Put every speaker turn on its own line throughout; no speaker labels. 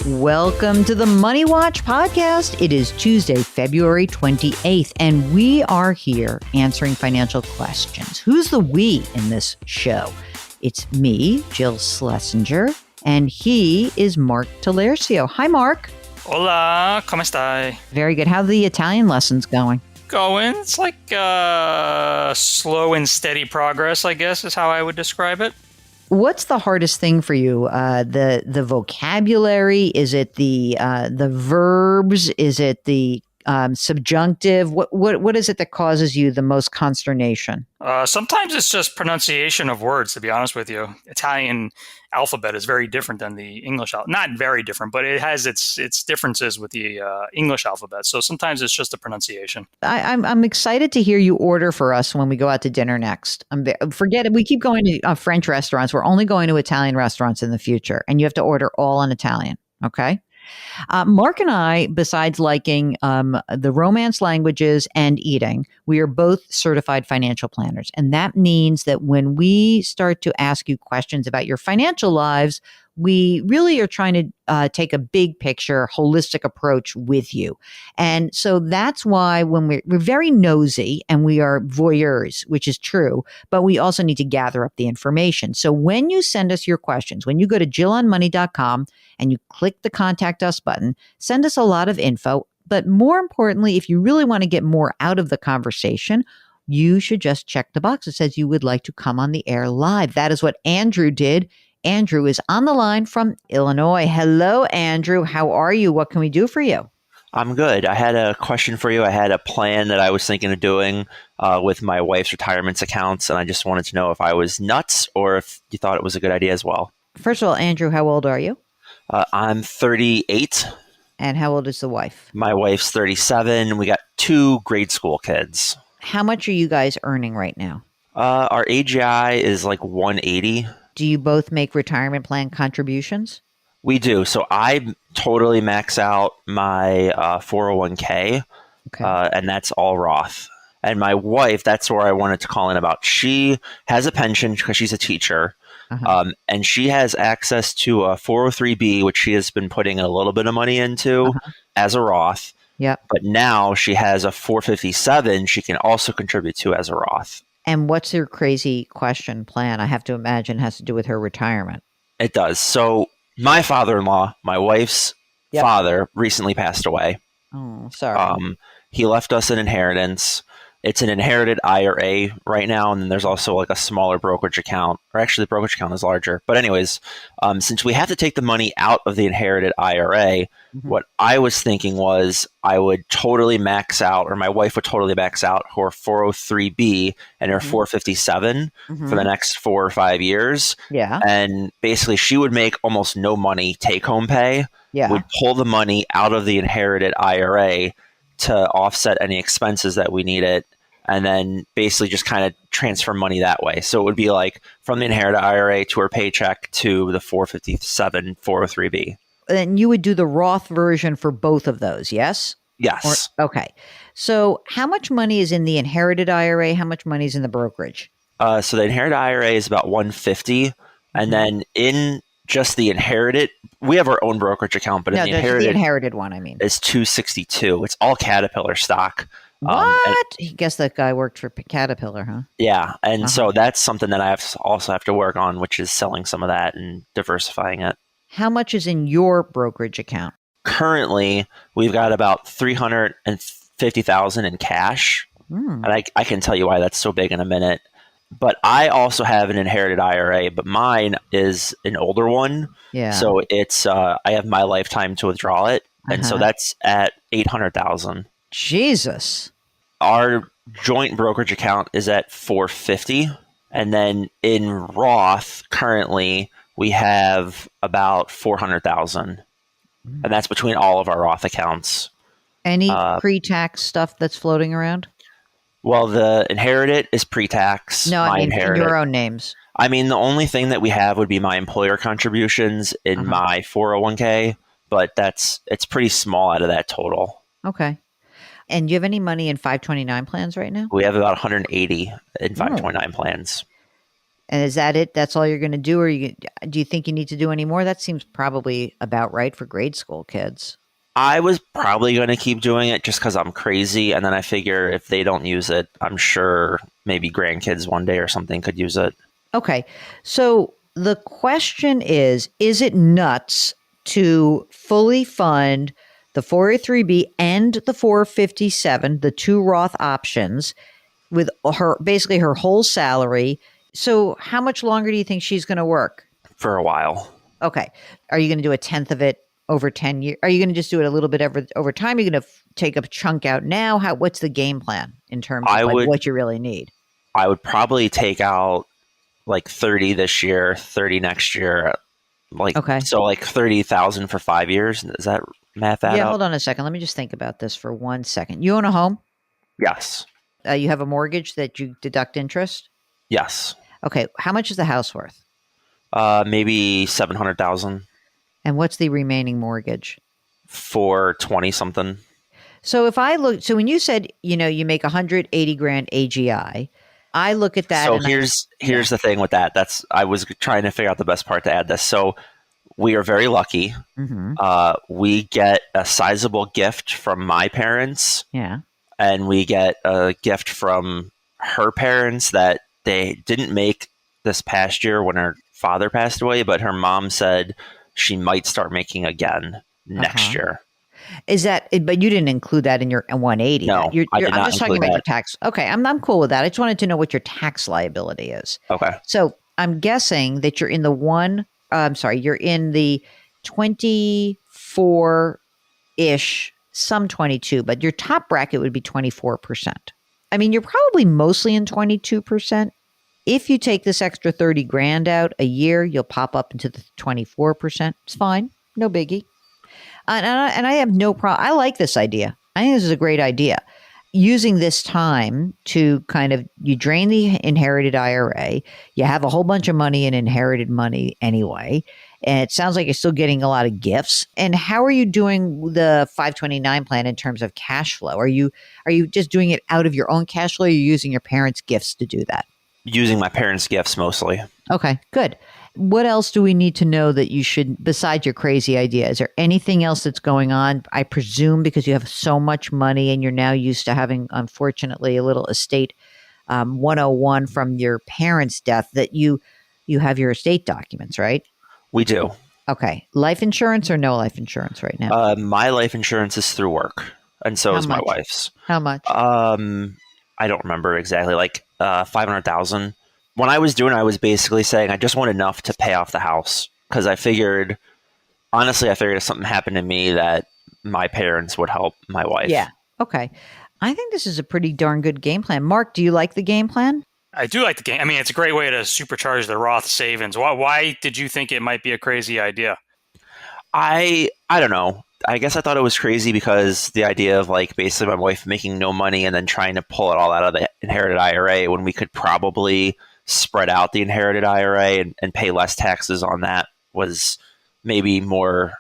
Welcome to the Money Watch podcast. It is Tuesday, February 28th, and we are here answering financial questions. Who's the we in this show? It's me, Jill Schlesinger, and he is Mark Talercio. Hi, Mark.
Hola, ¿cómo estai?
Very good. How are the Italian lessons going?
It's like slow and steady progress, I guess, is how I would describe it.
What's the hardest thing for you? The vocabulary? Is it the verbs? Is it the subjunctive? What is it that causes you the most consternation?
Sometimes it's just pronunciation of words, to be honest with you. Italian alphabet is very different than the English alphabet. Not very different, but it has its differences with the English alphabet. So sometimes it's just the pronunciation.
I'm excited to hear you order for us when we go out to dinner next. Forget it. We keep going to French restaurants. We're only going to Italian restaurants in the future, and you have to order all in Italian. Okay. Mark and I, besides liking the Romance languages and eating, we are both certified financial planners. And that means that when we start to ask you questions about your financial lives, we really are trying to take a big picture, holistic approach with you. And so that's why when we're very nosy and we are voyeurs, which is true, but we also need to gather up the information. So when you send us your questions, when you go to jillonmoney.com and you click the contact us button, send us a lot of info. But more importantly, if you really want to get more out of the conversation, you should just check the box that says you would like to come on the air live. That is what Andrew did. Andrew is on the line from Illinois. Hello, Andrew. How are you? What can we do for you?
I'm good. I had a question for you. I had a plan that I was thinking of doing with my wife's retirement accounts, and I just wanted to know if I was nuts or if you thought it was a good idea as well.
First of all, Andrew, how old are you?
I'm 38.
And how old is the wife?
My wife's 37. We got 2 grade school kids.
How much are you guys earning right now?
Our AGI is like 180.
Do you both make retirement plan contributions?
We do. So I totally max out my 401k, and that's all Roth. And my wife, that's where I wanted to call in about. She has a pension because she's a teacher, and she has access to a 403b, which she has been putting a little bit of money into as a Roth.
Yep.
But now she has a 457 she can also contribute to as a Roth.
And what's your crazy question plan? I have to imagine has to do with her retirement.
It does. So my father-in-law, my wife's father, recently passed away.
Oh, sorry.
He left us an inheritance. It's an inherited IRA right now, and then there's also like a smaller brokerage account. Or actually, the brokerage account is larger. But anyways, since we have to take the money out of the inherited IRA, what I was thinking was I would totally max out, or my wife would totally max out her 403b and her 457 for the next 4 or 5 years.
Yeah.
And basically, she would make almost no money take-home pay.
Yeah.
We'd pull the money out of the inherited IRA to offset any expenses that we needed, and then basically just kind of transfer money that way. So it would be like from the inherited IRA to her paycheck to the 457 403b.
And you would do the Roth version for both of those, yes?
Yes.
Okay. So how much money is in the inherited IRA? How much money is in the brokerage?
So the inherited IRA is about 150, and then in just the inherited, we have our own brokerage account, but in the
inherited one, I mean,
it's 262. It's all Caterpillar stock.
What? I guess that guy worked for Caterpillar, huh?
Yeah, and so that's something that I also have to work on, which is selling some of that and diversifying it.
How much is in your brokerage account?
Currently, we've got about $350,000 in cash, and I can tell you why that's so big in a minute. But I also have an inherited IRA, but mine is an older one.
Yeah.
So it's I have my lifetime to withdraw it, and so that's at $800,000.
Jesus.
Our joint brokerage account is at $450,000, and then in Roth currently we have about $400,000, and that's between all of our Roth accounts.
Any pre-tax stuff that's floating around?
Well, the inherited is pre-tax.
No, I mean in your own names.
I mean, the only thing that we have would be my employer contributions in my 401k, but it's pretty small out of that total.
Okay. And do you have any money in 529 plans right now?
We have about 180 in 529 plans.
And is that it? That's all you're going to do? Or do you think you need to do any more? That seems probably about right for grade school kids.
I was probably going to keep doing it just because I'm crazy. And then I figure if they don't use it, I'm sure maybe grandkids one day or something could use it.
Okay. So the question is it nuts to fully fund the 403B and the 457, the two Roth options, with basically her whole salary? So how much longer do you think she's going to work?
For a while.
Okay. Are you going to do a tenth of it over 10 years? Are you going to just do it a little bit over time? Are you going to take a chunk out now? What's the game plan in terms of what you really need?
I would probably take out like 30 this year, 30 next year. So like 30,000 for 5 years. Does that math that
Yeah,
up?
hold on a second. Let me just think about this for 1 second. You own a home?
Yes.
You have a mortgage that you deduct interest?
Yes.
Okay. How much is the house worth?
Maybe 700,000.
And what's the remaining mortgage?
For 20 something.
So if I look, so when you said, you make 180 grand AGI, I look at that.
So here's the thing with that. I was trying to figure out the best part to add this. So we are very lucky.
Mm-hmm.
We get a sizable gift from my parents.
Yeah.
And we get a gift from her parents that they didn't make this past year when her father passed away, but her mom said she might start making again next year.
Is that? But you didn't include that in your 180.
No, I did not
I'm just talking about
include
your tax. Okay, I'm cool with that. I just wanted to know what your tax liability is.
Okay.
So I'm guessing that you're in the you're in the 24-ish, some 22, but your top bracket would be 24%. I mean, you're probably mostly in 22%. If you take this extra 30 grand out a year, you'll pop up into the 24%. It's fine. No biggie. And I have no problem. I like this idea. I think this is a great idea. Using this time to you drain the inherited IRA, you have a whole bunch of money in inherited money anyway, and it sounds like you're still getting a lot of gifts. And how are you doing the 529 plan in terms of cash flow? Are you just doing it out of your own cash flow, or are you using your parents' gifts to do that?
Using my parents' gifts mostly.
Okay, good. What else do we need to know that you should, besides your crazy idea? Is there anything else that's going on? I presume because you have so much money and you're now used to having, unfortunately, a little estate 101 from your parents' death, that you have your estate documents, right?
We do.
Okay. Life insurance or no life insurance right now?
My life insurance is through work, and so is my wife's.
How much?
I don't remember exactly, like 500,000. When I was doing it, I was basically saying I just want enough to pay off the house, because I figured if something happened to me that my parents would help my wife.
Yeah. Okay. I think this is a pretty darn good game plan. Mark, do you like the game plan?
I do like the game. I mean, it's a great way to supercharge the Roth savings. Why did you think it might be a crazy idea?
I don't know. I guess I thought it was crazy because the idea of basically my wife making no money and then trying to pull it all out of the inherited IRA when we could probably spread out the inherited IRA and pay less taxes on that was maybe more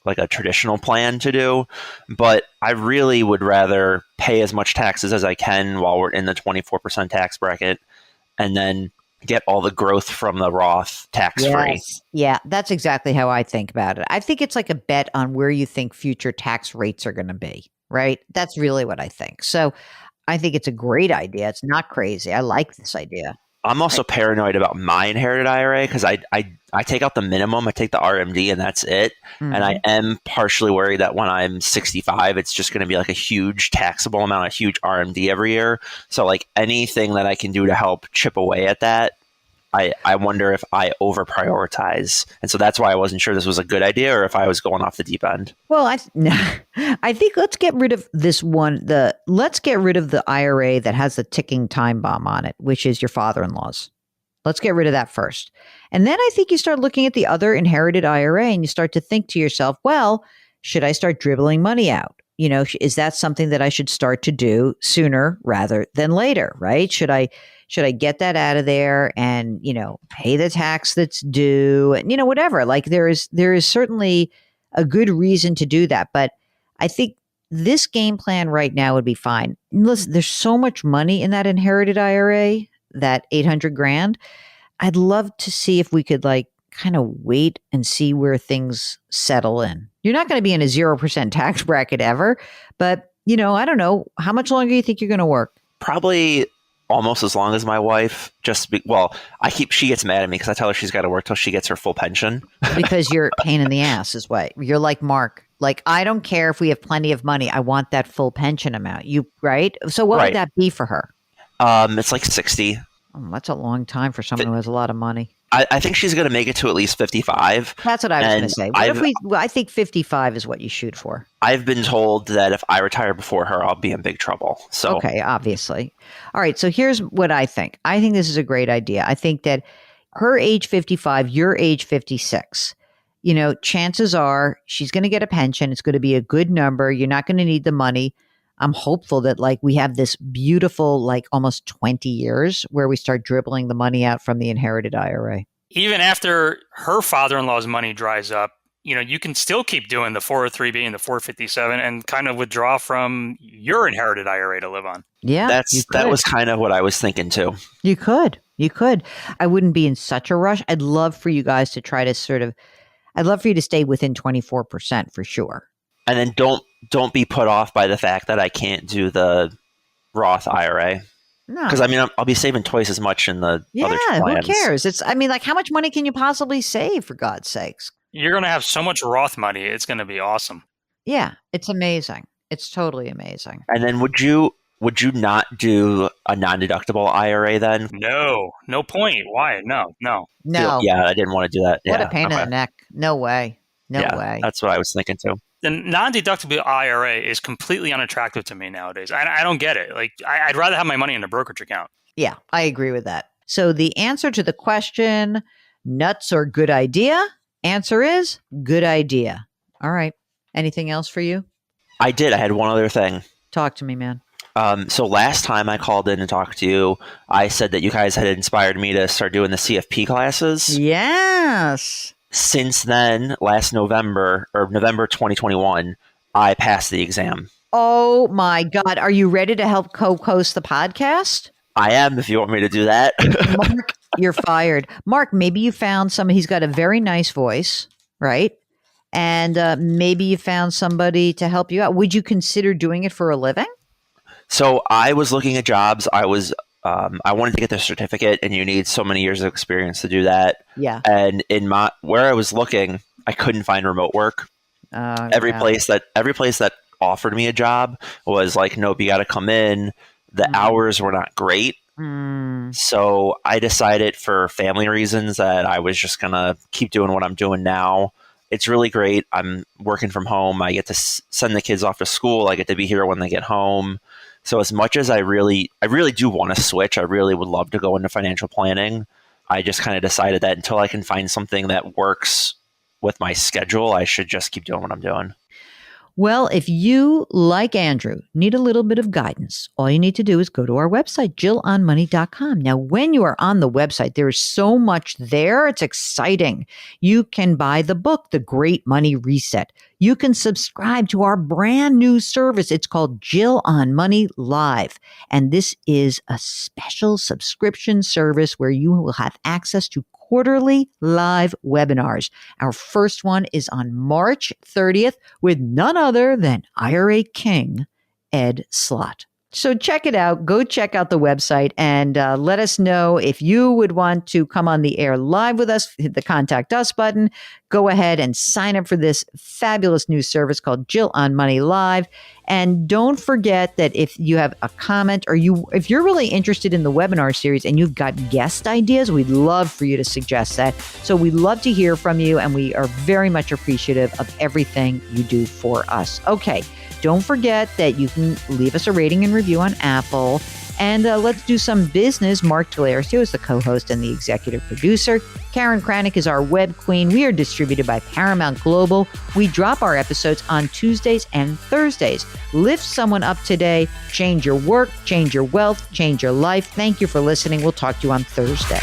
like a traditional plan to do. But I really would rather pay as much taxes as I can while we're in the 24% tax bracket, and then get all the growth from the Roth tax-free.
Yes. Yeah, that's exactly how I think about it. I think it's like a bet on where you think future tax rates are going to be, right? That's really what I think. So I think it's a great idea. It's not crazy. I like this idea.
I'm also paranoid about my inherited IRA because I take out the minimum, I take the RMD, and that's it. Mm-hmm. And I am partially worried that when I'm 65, it's just going to be like a huge taxable amount, a huge RMD every year. So anything that I can do to help chip away at that, I wonder if I over prioritize. And so that's why I wasn't sure this was a good idea or if I was going off the deep end.
Well, I think let's get rid of this one. Let's get rid of the IRA that has the ticking time bomb on it, which is your father-in-law's. Let's get rid of that first. And then I think you start looking at the other inherited IRA and you start to think to yourself, well, should I start dribbling money out? Is that something that I should start to do sooner rather than later, right? Should I get that out of there and, pay the tax that's due and, whatever. There is certainly a good reason to do that. But I think this game plan right now would be fine. Listen, there's so much money in that inherited IRA, that 800 grand. I'd love to see if we could like kind of wait and see where things settle in. You're not going to be in a 0% tax bracket ever, but I don't know. How much longer do you think you're going to work?
Probably almost as long as my wife. She gets mad at me because I tell her she's got to work till she gets her full pension.
Because you're a pain in the ass is what you're like, Mark. Like, I don't care if we have plenty of money. I want that full pension amount. Right? So what would that be for her?
It's like 60.
Oh, that's a long time for someone who has a lot of money.
I think she's going to make it to at least 55.
That's what I was going to say. I think 55 is what you shoot for.
I've been told that if I retire before her, I'll be in big trouble. So
okay, obviously. All right. So here's what I think. I think this is a great idea. I think that her age 55, your age 56. Chances are she's going to get a pension. It's going to be a good number. You're not going to need the money. I'm hopeful that like we have this beautiful, like almost 20 years where we start dribbling the money out from the inherited IRA.
Even after her father-in-law's money dries up, you can still keep doing the 403B and the 457 and kind of withdraw from your inherited IRA to live on.
Yeah,
that was kind of what I was thinking too.
You could. I wouldn't be in such a rush. I'd love for you guys to try to I'd love for you to stay within 24% for sure.
And then don't be put off by the fact that I can't do the Roth IRA.
No.
Because I'll be saving twice as much in the other plans.
Who cares? How much money can you possibly save, for God's sakes?
You're going to have so much Roth money. It's going to be awesome.
Yeah, it's amazing. It's totally amazing.
And then would you not do a non-deductible IRA then?
No point. Why? No.
Yeah, I didn't want to do that.
What a pain in the neck. No way. No way.
That's what I was thinking too.
The non-deductible IRA is completely unattractive to me nowadays. I don't get it. Like, I'd rather have my money in a brokerage account.
Yeah, I agree with that. So the answer to the question, nuts or good idea? Answer is good idea. All right. Anything else for you?
I did. I had one other thing.
Talk to me, man.
So last time I called in and talked to you, I said that you guys had inspired me to start doing the CFP classes.
Yes.
Since then, last November 2021, I passed the exam.
Oh my God. Are you ready to help co-host the podcast?
I am, if you want me to do that.
Mark, you're fired. Mark, maybe you found he's got a very nice voice, right? And maybe you found somebody to help you out. Would you consider doing it for a living?
So I was looking at jobs. I wanted to get the certificate, and you need so many years of experience to do that.
Yeah.
And where I was looking, I couldn't find remote work. Every place that offered me a job was like, nope, you got to come in. The hours were not great. So I decided for family reasons that I was just going to keep doing what I'm doing now. It's really great. I'm working from home. I get to send the kids off to school. I get to be here when they get home. So as much as I really do want to switch, I really would love to go into financial planning. I just kind of decided that until I can find something that works with my schedule, I should just keep doing what I'm doing.
Well, if you, like Andrew, need a little bit of guidance, all you need to do is go to our website, JillOnMoney.com. Now, when you are on the website, there is so much there. It's exciting. You can buy the book, The Great Money Reset. You can subscribe to our brand new service. It's called Jill on Money Live. And this is a special subscription service where you will have access to quarterly live webinars. Our first one is on March 30th with none other than IRA King, Ed Slott. So check it out. Go check out the website and let us know if you would want to come on the air live with us. Hit the Contact Us button. Go ahead and sign up for this fabulous new service called Jill on Money Live. And don't forget that if you have a comment or if you're really interested in the webinar series and you've got guest ideas, we'd love for you to suggest that. So we'd love to hear from you, and we are very much appreciative of everything you do for us. Okay. Don't forget that you can leave us a rating and review on Apple. And let's do some business. Mark Talercio is the co-host and the executive producer. Karen Kranick is our web queen. We are distributed by Paramount Global. We drop our episodes on Tuesdays and Thursdays. Lift someone up today. Change your work, change your wealth, change your life. Thank you for listening. We'll talk to you on Thursday.